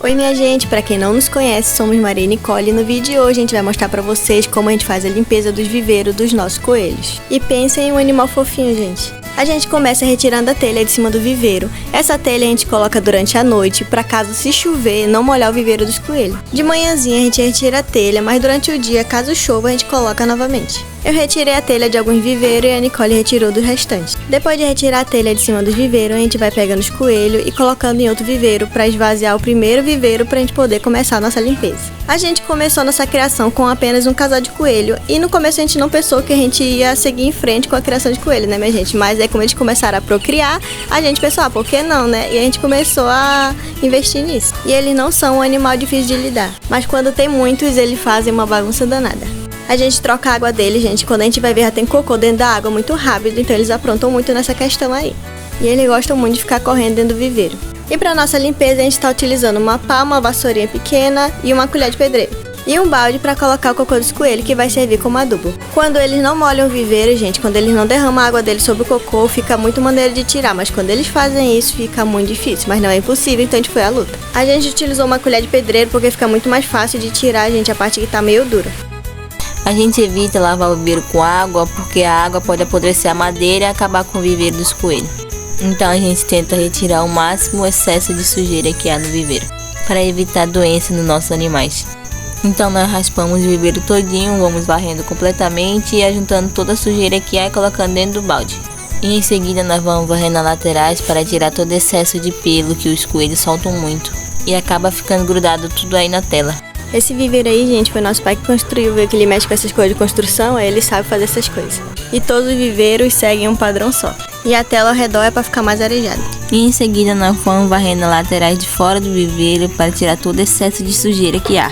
Oi minha gente, pra quem não nos conhece, somos Maria e Nicole e no vídeo de hoje a gente vai mostrar pra vocês como a gente faz a limpeza dos viveiros dos nossos coelhos. E pensem em um animal fofinho, gente. A gente começa retirando a telha de cima do viveiro. Essa telha a gente coloca durante a noite, pra caso se chover, não molhar o viveiro dos coelhos. De manhãzinha a gente retira a telha, mas durante o dia, caso chova, a gente coloca novamente. Eu retirei a telha de alguns viveiros e a Nicole retirou dos restantes. Depois de retirar a telha de cima dos viveiros, a gente vai pegando os coelhos e colocando em outro viveiro para esvaziar o primeiro viveiro para a gente poder começar a nossa limpeza. A gente começou nossa criação com apenas um casal de coelho e no começo a gente não pensou que a gente ia seguir em frente com a criação de coelho, né minha gente? Mas aí como eles começaram a procriar, a gente pensou, por que não, né? E a gente começou a investir nisso. E eles não são um animal difícil de lidar, mas quando tem muitos, eles fazem uma bagunça danada. A gente troca a água deles, gente. Quando a gente vai ver, já tem cocô dentro da água muito rápido, então eles aprontam muito nessa questão aí. E eles gostam muito de ficar correndo dentro do viveiro. E para nossa limpeza, a gente está utilizando uma pá, uma vassourinha pequena e uma colher de pedreiro. E um balde para colocar o cocô dos coelhos, que vai servir como adubo. Quando eles não molham o viveiro, gente, quando eles não derramam a água deles sobre o cocô, fica muito maneiro de tirar. Mas quando eles fazem isso, fica muito difícil. Mas não é impossível, então a gente foi à luta. A gente utilizou uma colher de pedreiro porque fica muito mais fácil de tirar, gente, a parte que tá meio dura. A gente evita lavar o viveiro com água, porque a água pode apodrecer a madeira e acabar com o viveiro dos coelhos. Então a gente tenta retirar o máximo o excesso de sujeira que há no viveiro, para evitar doença nos nossos animais. Então nós raspamos o viveiro todinho, vamos varrendo completamente e ajuntando toda a sujeira que há e colocando dentro do balde. E em seguida nós vamos varrendo as laterais para tirar todo o excesso de pelo que os coelhos soltam muito. E acaba ficando grudado tudo aí na tela. Esse viveiro aí, gente, foi nosso pai que construiu, viu que ele mexe com essas coisas de construção, aí ele sabe fazer essas coisas. E todos os viveiros seguem um padrão só. E a tela ao redor é para ficar mais arejada. E em seguida nós vamos varrendo as laterais de fora do viveiro para tirar todo o excesso de sujeira que há.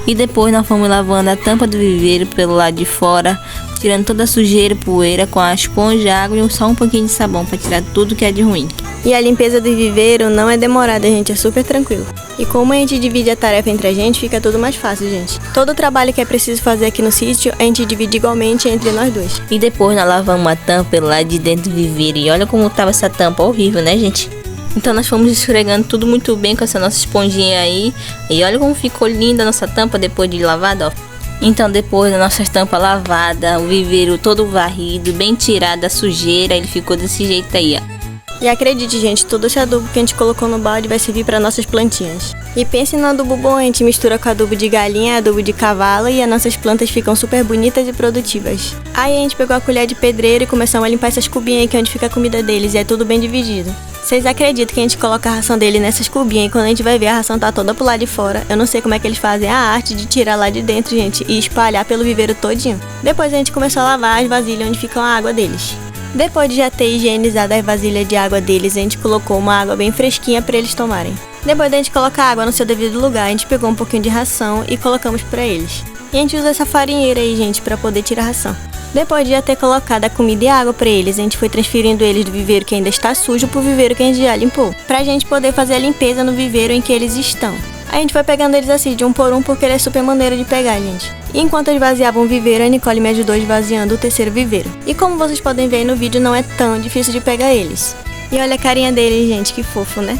E depois nós vamos lavando a tampa do viveiro pelo lado de fora, tirando toda a sujeira e poeira com a esponja, água e só um pouquinho de sabão para tirar tudo que é de ruim. E a limpeza do viveiro não é demorada, gente, é super tranquilo. E como a gente divide a tarefa entre a gente, fica tudo mais fácil, gente. Todo o trabalho que é preciso fazer aqui no sítio, a gente divide igualmente entre nós dois. E depois nós lavamos a tampa pelo lado de dentro do viveiro. E olha como tava essa tampa, horrível, né, gente? Então nós fomos esfregando tudo muito bem com essa nossa esponjinha aí. E olha como ficou linda a nossa tampa depois de lavada, ó. Então depois da nossa tampa lavada, o viveiro todo varrido, bem tirado da sujeira, ele ficou desse jeito aí, ó. E acredite, gente, todo esse adubo que a gente colocou no balde vai servir para nossas plantinhas. E pense no adubo bom, a gente mistura com adubo de galinha, adubo de cavalo e as nossas plantas ficam super bonitas e produtivas. Aí a gente pegou a colher de pedreiro e começamos a limpar essas cubinhas aqui onde fica a comida deles e é tudo bem dividido. Vocês acreditam que a gente coloca a ração dele nessas cubinhas e quando a gente vai ver a ração tá toda pro lado de fora? Eu não sei como é que eles fazem a arte de tirar lá de dentro, gente, e espalhar pelo viveiro todinho. Depois a gente começou a lavar as vasilhas onde ficam a água deles. Depois de já ter higienizado as vasilhas de água deles, a gente colocou uma água bem fresquinha para eles tomarem. Depois da gente colocar a água no seu devido lugar, a gente pegou um pouquinho de ração e colocamos para eles. E a gente usa essa farinheira aí, gente, para poder tirar a ração. Depois de já ter colocado a comida e a água para eles, a gente foi transferindo eles do viveiro que ainda está sujo pro viveiro que a gente já limpou, pra gente poder fazer a limpeza no viveiro em que eles estão. A gente foi pegando eles assim, de um por um, porque ele é super maneiro de pegar, gente. E enquanto eu esvaziava um viveiro, a Nicole me ajudou esvaziando o terceiro viveiro. E como vocês podem ver aí no vídeo, não é tão difícil de pegar eles. E olha a carinha deles, gente, que fofo, né?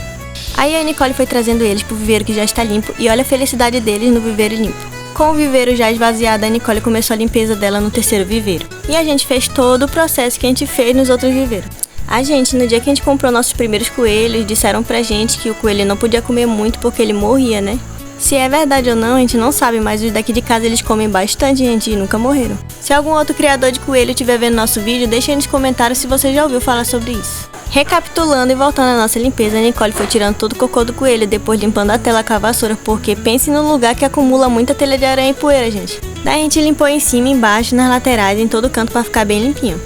Aí a Nicole foi trazendo eles pro viveiro que já está limpo e olha a felicidade deles no viveiro limpo. Com o viveiro já esvaziado, a Nicole começou a limpeza dela no terceiro viveiro. E a gente fez todo o processo que a gente fez nos outros viveiros. A gente, no dia que a gente comprou nossos primeiros coelhos, disseram pra gente que o coelho não podia comer muito porque ele morria, né? Se é verdade ou não, a gente não sabe, mas os daqui de casa eles comem bastante, gente, e nunca morreram. Se algum outro criador de coelho estiver vendo nosso vídeo, deixa aí nos comentários se você já ouviu falar sobre isso. Recapitulando e voltando à nossa limpeza, a Nicole foi tirando todo o cocô do coelho, depois limpando a tela com a vassoura, porque pense no lugar que acumula muita telha de aranha e poeira, gente. Daí a gente limpou em cima, embaixo, nas laterais, em todo canto para ficar bem limpinho.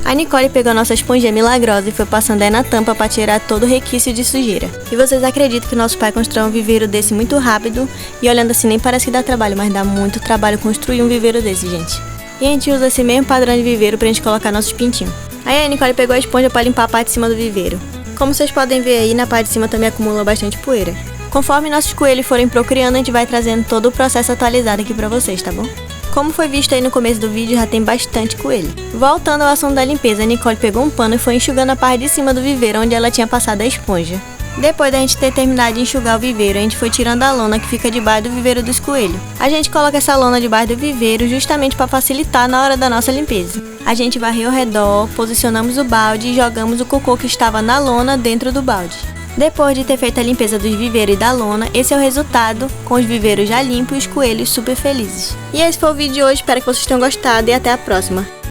A Nicole pegou a nossa esponjinha milagrosa e foi passando aí na tampa para tirar todo o requício de sujeira. E vocês acreditam que nosso pai construiu um viveiro desse muito rápido? E olhando assim nem parece que dá trabalho, mas dá muito trabalho construir um viveiro desse, gente. E a gente usa esse mesmo padrão de viveiro pra gente colocar nossos pintinhos. Aí a Nicole pegou a esponja para limpar a parte de cima do viveiro. Como vocês podem ver aí, na parte de cima também acumula bastante poeira. Conforme nossos coelhos forem procriando, a gente vai trazendo todo o processo atualizado aqui pra vocês, tá bom? Como foi visto aí no começo do vídeo, já tem bastante coelho. Voltando ao assunto da limpeza, a Nicole pegou um pano e foi enxugando a parte de cima do viveiro onde ela tinha passado a esponja. Depois da gente ter terminado de enxugar o viveiro, a gente foi tirando a lona que fica debaixo do viveiro dos coelhos. A gente coloca essa lona debaixo do viveiro justamente para facilitar na hora da nossa limpeza. A gente varreu ao redor, posicionamos o balde e jogamos o cocô que estava na lona dentro do balde. Depois de ter feito a limpeza dos viveiros e da lona, esse é o resultado, com os viveiros já limpos e os coelhos super felizes. E esse foi o vídeo de hoje, espero que vocês tenham gostado e até a próxima.